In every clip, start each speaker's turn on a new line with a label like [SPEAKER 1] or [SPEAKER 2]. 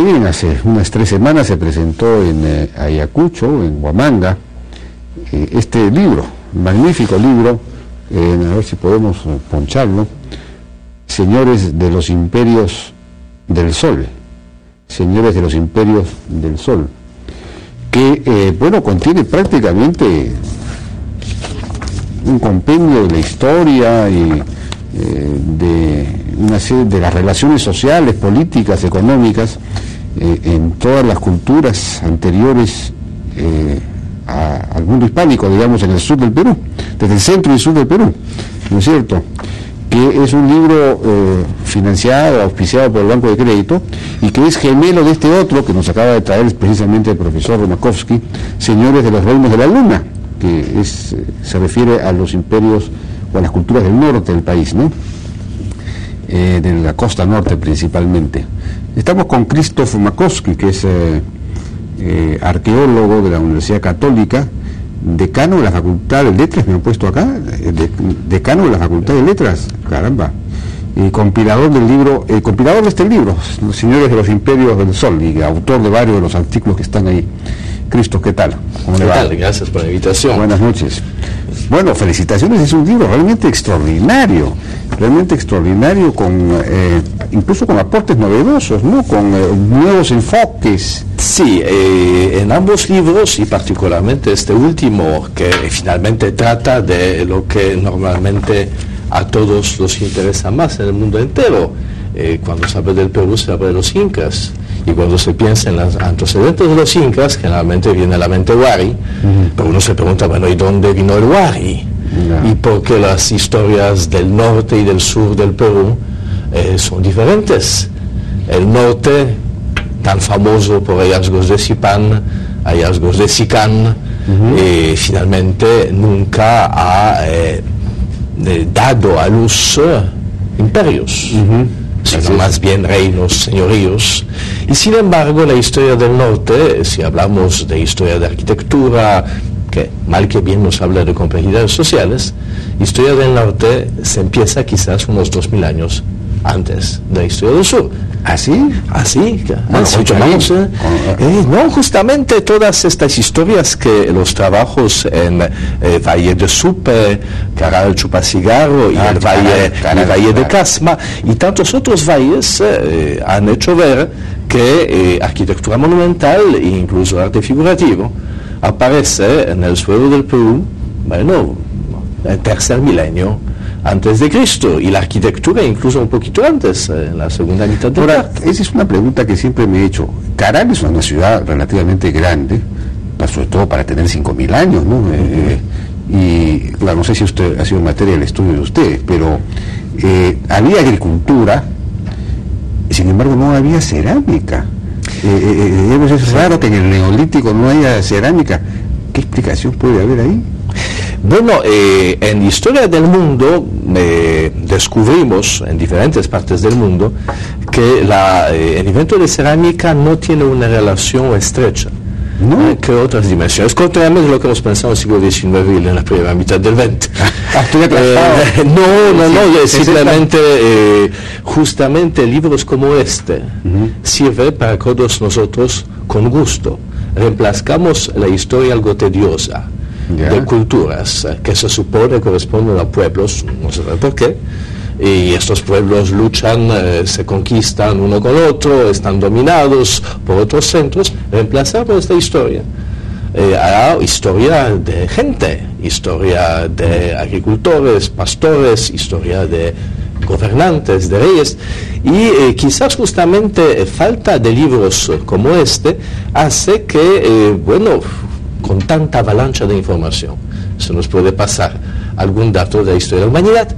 [SPEAKER 1] bien, hace unas 3 semanas se presentó en Ayacucho, en Huamanga, este libro, magnífico libro, a ver si podemos poncharlo, Señores de los Imperios del Sol, Señores de los Imperios del Sol, que, contiene prácticamente un compendio de la historia y de una serie de las relaciones sociales, políticas, económicas en todas las culturas anteriores al mundo hispánico, digamos, en el sur del Perú, desde el centro y sur del Perú, ¿no es cierto?, que es un libro financiado, auspiciado por el Banco de Crédito, y que es gemelo de este otro que nos acaba de traer precisamente el profesor Romakovsky, Señores de los Reinos de la Luna, que se refiere a los imperios o a las culturas del norte del país, ¿no?, de la costa norte principalmente. Estamos con Krzysztof Makowski, que es arqueólogo de la Universidad Católica, decano de la Facultad de Letras, me han puesto acá, decano de la Facultad de Letras, caramba, y compilador del libro, compilador de este libro, Los Señores de los Imperios del Sol, y autor de varios de los artículos que están ahí. Cristo, ¿qué tal? ¿Cómo le va?
[SPEAKER 2] ¿Qué tal? Gracias por la invitación.
[SPEAKER 1] Buenas noches. Bueno, felicitaciones, es un libro realmente extraordinario, incluso con aportes novedosos, ¿no?, con nuevos enfoques.
[SPEAKER 2] Sí, en ambos libros, y particularmente este último, que finalmente trata de lo que normalmente a todos los interesa más en el mundo entero. Cuando se habla del Perú se habla de los incas, y cuando se piensa en los antecedentes de los incas, generalmente viene a la mente Huari, pero uno se pregunta, bueno, ¿y dónde vino el Huari? ¿Y por qué las historias del norte y del sur del Perú son diferentes? El norte, tan famoso por hallazgos de Zipán, hallazgos de Sicán, finalmente nunca ha dado a luz imperios, sino más bien reinos, señoríos. Y sin embargo, la historia del norte, si hablamos de historia de arquitectura, que mal que bien nos habla de complejidades sociales, historia del norte se empieza quizás unos 2000 años antes de la historia del sur.
[SPEAKER 1] ¿Así?
[SPEAKER 2] Así,
[SPEAKER 1] bueno,
[SPEAKER 2] si tomamos, no, justamente todas estas historias que los trabajos en Valle de Supe, Caral Chupacigarro y el Valle de Casma y tantos otros valles han hecho ver que arquitectura monumental e incluso arte figurativo aparece en el suelo del Perú, bueno, en el tercer milenio antes de Cristo, y la arquitectura incluso un poquito antes, en la segunda mitad del
[SPEAKER 1] Ahora, esa es una pregunta que siempre me he hecho. Caral es una ciudad relativamente grande, sobre todo para tener 5.000 años, ¿no? Y claro, no sé si usted ha sido materia del estudio de ustedes, pero había agricultura, sin embargo no había cerámica. Es raro que en el Neolítico no haya cerámica. ¿Qué explicación puede haber ahí?
[SPEAKER 2] Bueno, en historia del mundo descubrimos en diferentes partes del mundo que el invento de cerámica no tiene una relación estrecha, ¿no?, que otras dimensiones, contrariamente a lo que nos pensamos en el siglo XIX y en la primera mitad del XX. Simplemente justamente libros como este sirven para que todos nosotros con gusto reemplazcamos la historia algo tediosa de culturas que se supone corresponden a pueblos, no se sabe por qué, y estos pueblos luchan, se conquistan uno con otro, están dominados por otros centros. Reemplazar por esta historia a historia de gente, historia de agricultores, pastores, historia de gobernantes, de reyes, y quizás justamente falta de libros como este hace que, con tanta avalancha de información se nos puede pasar algún dato de la historia de la humanidad,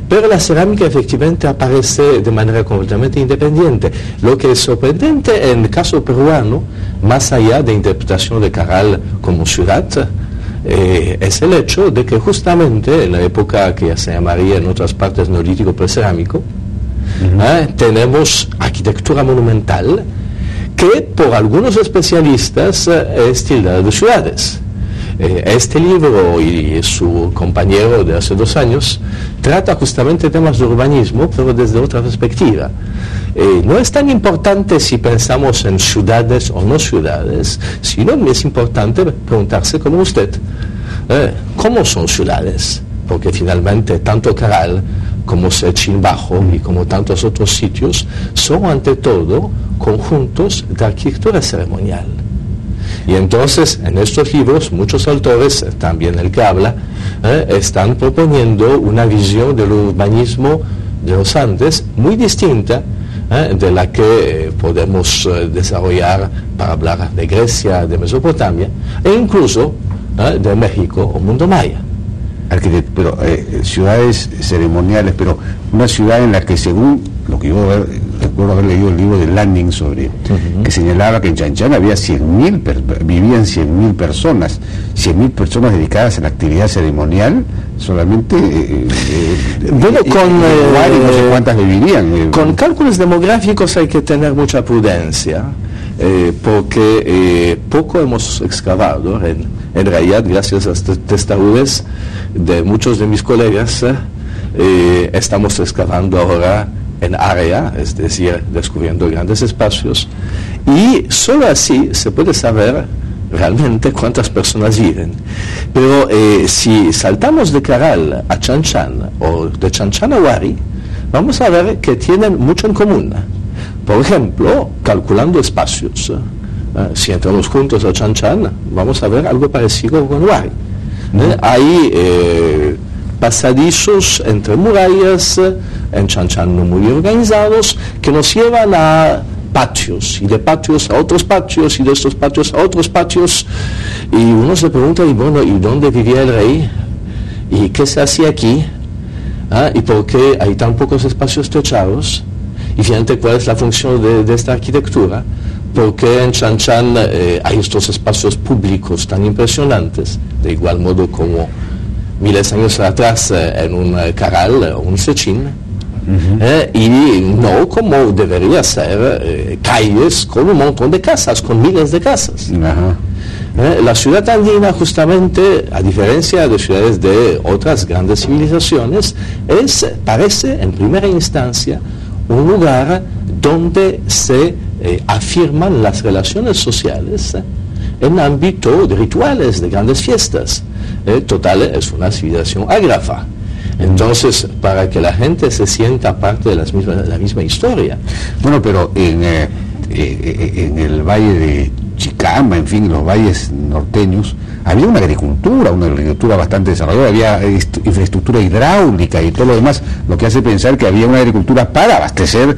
[SPEAKER 2] pero la cerámica efectivamente aparece de manera completamente independiente. Lo que es sorprendente en el caso peruano, más allá de interpretación de Caral como ciudad, es el hecho de que justamente en la época que ya se llamaría en otras partes neolítico precerámico, tenemos arquitectura monumental que por algunos especialistas es tildada de ciudades. Este libro y su compañero de hace 2 años trata justamente temas de urbanismo, pero desde otra perspectiva. no es tan importante si pensamos en ciudades o no ciudades, sino es importante preguntarse como usted, ¿cómo son ciudades? Porque finalmente tanto Caral como Sechin Bajo y como tantos otros sitios son ante todo conjuntos de arquitectura ceremonial. Y entonces en estos libros muchos autores, también el que habla, están proponiendo una visión del urbanismo de los Andes muy distinta de la que podemos desarrollar para hablar de Grecia, de Mesopotamia e incluso de México o mundo maya.
[SPEAKER 1] Pero ciudades ceremoniales, pero una ciudad en la que, según lo que yo recuerdo haber leído el libro de Lanning sobre, que señalaba que en Chan Chan había vivían 100.000 personas, 100.000 personas dedicadas a la actividad ceremonial, solamente
[SPEAKER 2] bueno,
[SPEAKER 1] no sé cuántas vivirían.
[SPEAKER 2] Con cálculos demográficos hay que tener mucha prudencia, porque poco hemos excavado. En realidad, gracias a estas testarudes de muchos de mis colegas, estamos excavando ahora en área, es decir, descubriendo grandes espacios, y solo así se puede saber realmente cuántas personas viven. Pero si saltamos de Caral a Chan Chan o de Chan Chan a Huari, vamos a ver que tienen mucho en común. Por ejemplo, calculando espacios, si entramos juntos a Chan Chan, vamos a ver algo parecido con Huari. Hay pasadizos entre murallas, en Chan Chan no muy organizados, que nos llevan a patios, y de patios a otros patios, y de estos patios a otros patios, y uno se pregunta, y bueno, ¿y dónde vivía el rey? ¿Y qué se hacía aquí? ¿Y por qué hay tan pocos espacios techados? Y fíjate cuál es la función de esta arquitectura, porque en Chan Chan hay estos espacios públicos tan impresionantes, de igual modo como miles de años atrás en un Caral o un Sechin, y no como debería ser calles con un montón de casas, con miles de casas. La ciudad andina, justamente, a diferencia de ciudades de otras grandes civilizaciones, parece en primera instancia un lugar donde se afirman las relaciones sociales en ámbito de rituales, de grandes fiestas. Total, es una civilización ágrafa. Entonces, para que la gente se sienta parte de la misma historia.
[SPEAKER 1] Bueno, pero en el valle de Chicama, en fin, los valles norteños, había una agricultura bastante desarrollada, había infraestructura hidráulica y todo lo demás, lo que hace pensar que había una agricultura para abastecer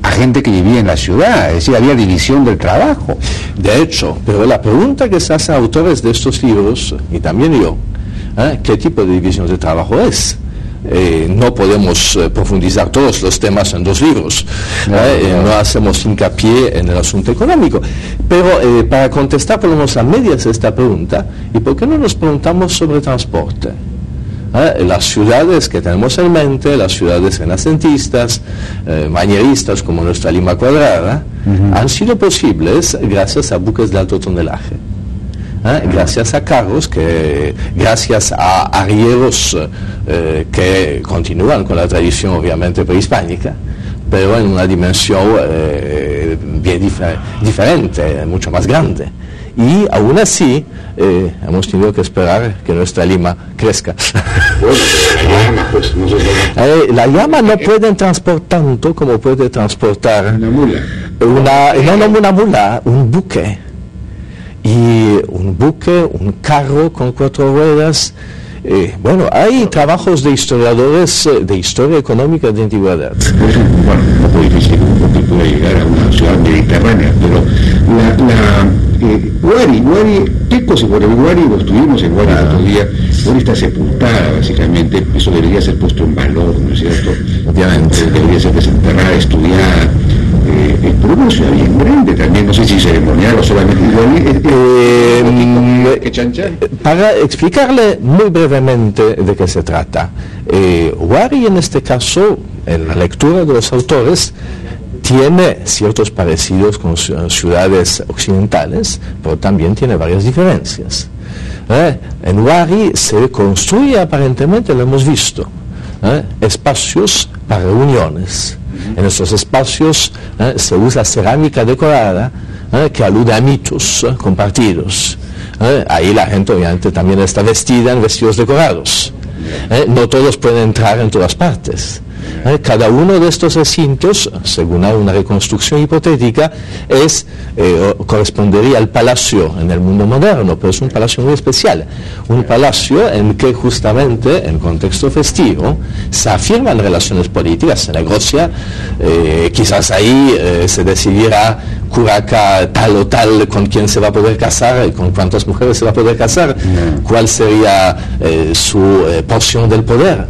[SPEAKER 1] a gente que vivía en la ciudad, es decir, había división del trabajo.
[SPEAKER 2] De hecho, pero la pregunta que se hacen autores de estos libros, y también yo, ¿qué tipo de división de trabajo es? No podemos profundizar todos los temas en 2 libros, no hacemos hincapié en el asunto económico, pero para contestar por lo menos a medias esta pregunta, ¿y por qué no nos preguntamos sobre transporte? Las ciudades que tenemos en mente, las ciudades renacentistas, manieristas como nuestra Lima cuadrada, han sido posibles gracias a buques de alto tonelaje. Gracias a carros, gracias a arrieros que continúan con la tradición obviamente prehispánica, pero en una dimensión bien diferente, mucho más grande. Y aún así hemos tenido que esperar que nuestra Lima crezca. La llama no puede transportar tanto como puede transportar
[SPEAKER 1] una mula.
[SPEAKER 2] Una mula, un buque. Y un buque, un carro con 4 ruedas. Bueno, hay trabajos de historiadores de historia económica de antigüedad.
[SPEAKER 1] Bueno, un poco difícil porque puede llegar a una ciudad mediterránea, pero Huari, Tecos y Huari, lo estuvimos en Huari el otro día. Huari está sepultada, básicamente, eso debería ser puesto en valor, ¿no es cierto?
[SPEAKER 2] Obviamente.
[SPEAKER 1] Debería ser desenterrada, estudiada. Pero una ciudad bien grande también, no sé si ceremonial o solamente
[SPEAKER 2] para explicarle muy brevemente de qué se trata, Huari en este caso, en la lectura de los autores, tiene ciertos parecidos con ciudades occidentales, pero también tiene varias diferencias. En Huari se construye aparentemente, lo hemos visto, espacios para reuniones. En estos espacios se usa cerámica decorada que alude a mitos compartidos. Ahí la gente obviamente también está vestida en vestidos decorados. No todos pueden entrar en todas partes. Cada uno de estos recintos, según una reconstrucción hipotética, correspondería al palacio en el mundo moderno, pero es un palacio muy especial. Un palacio en que justamente, en contexto festivo, se afirman relaciones políticas, se negocia, quizás ahí se decidirá curaca tal o tal con quién se va a poder casar y con cuántas mujeres se va a poder casar, cuál sería su porción del poder.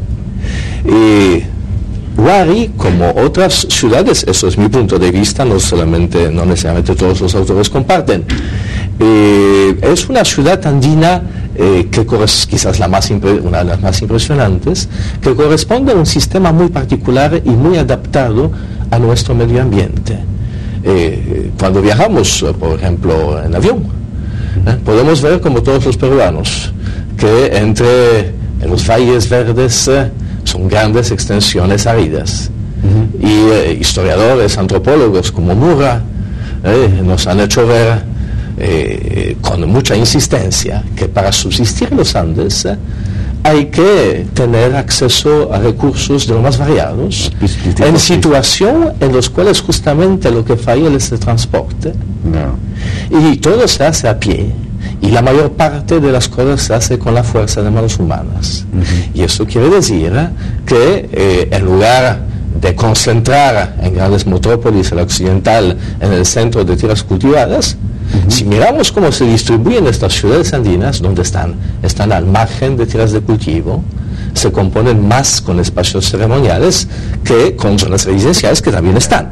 [SPEAKER 2] Huari, como otras ciudades, eso es mi punto de vista, no necesariamente todos los autores comparten, es una ciudad andina que quizás una de las más impresionantes, que corresponde a un sistema muy particular y muy adaptado a nuestro medio ambiente. Cuando viajamos, por ejemplo, en avión, podemos ver, como todos los peruanos, que en los valles verdes son grandes extensiones áridas. Y historiadores, antropólogos como Mura nos han hecho ver con mucha insistencia que para subsistir en los Andes hay que tener acceso a recursos de lo más variados, en situación en los cuales justamente lo que falla es el transporte. Y todo se hace a pie. Y la mayor parte de las cosas se hace con la fuerza de manos humanas. Y eso quiere decir que en lugar de concentrar en grandes metrópolis, el occidental, en el centro de tierras cultivadas, si miramos cómo se distribuyen estas ciudades andinas, donde están al margen de tierras de cultivo, se componen más con espacios ceremoniales que con zonas residenciales que también están.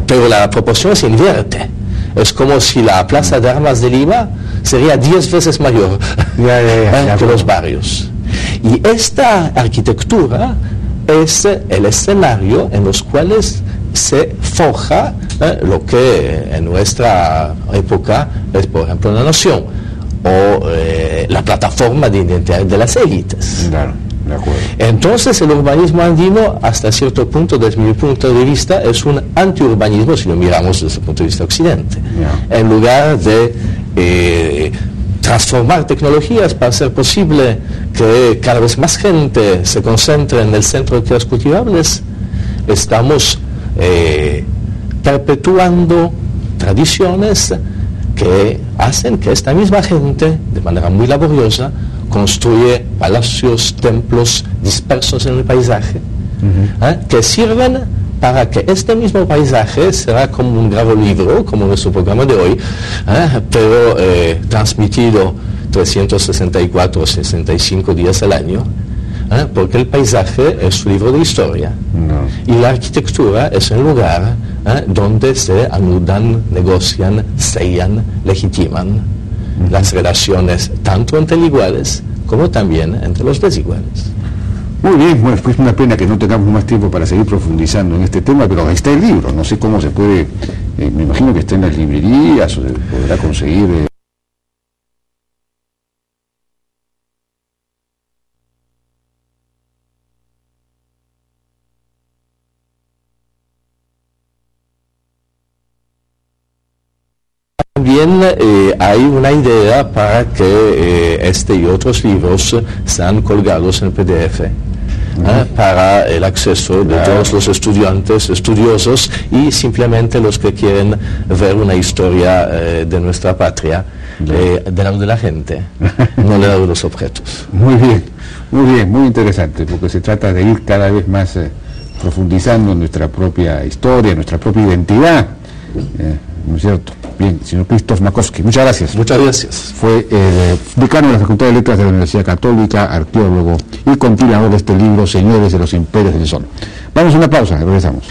[SPEAKER 2] Pero la proporción se invierte. Es como si la Plaza de Armas de Lima sería 10 veces mayor que los barrios. Y esta arquitectura es el escenario en los cuales se forja lo que en nuestra época es, por ejemplo, la nación o la plataforma de identidad de las élites.
[SPEAKER 1] Claro.
[SPEAKER 2] Entonces el urbanismo andino, hasta cierto punto, desde mi punto de vista, es un antiurbanismo si lo miramos desde el punto de vista occidente. En lugar de transformar tecnologías para hacer posible que cada vez más gente se concentre en el centro de tierras cultivables, estamos perpetuando tradiciones que hacen que esta misma gente, de manera muy laboriosa, construye palacios, templos dispersos en el paisaje, que sirven para que este mismo paisaje será como un grabolibro, como nuestro programa de hoy, pero transmitido 364 o 65 días al año, porque el paisaje es su libro de historia. Y la arquitectura es el lugar donde se anudan, negocian, sellan, legitiman las relaciones tanto entre iguales como también entre los desiguales.
[SPEAKER 1] Muy bien, bueno, pues una pena que no tengamos más tiempo para seguir profundizando en este tema, pero ahí está el libro, no sé cómo se puede, me imagino que está en las librerías o se podrá conseguir.
[SPEAKER 2] También hay una idea para que este y otros libros sean colgados en PDF para el acceso de todos los estudiantes, estudiosos y simplemente los que quieren ver una historia de nuestra patria del lado de la gente, no del lado de los objetos.
[SPEAKER 1] Muy bien, muy interesante, porque se trata de ir cada vez más profundizando en nuestra propia historia, nuestra propia identidad, ¿no es cierto? Bien, señor Krzysztof Makowski, muchas gracias.
[SPEAKER 2] Muchas gracias.
[SPEAKER 1] Fue decano de la Facultad de Letras de la Universidad Católica, arqueólogo y continuador de este libro, Señores de los Imperios del Sol. Vamos a una pausa, regresamos.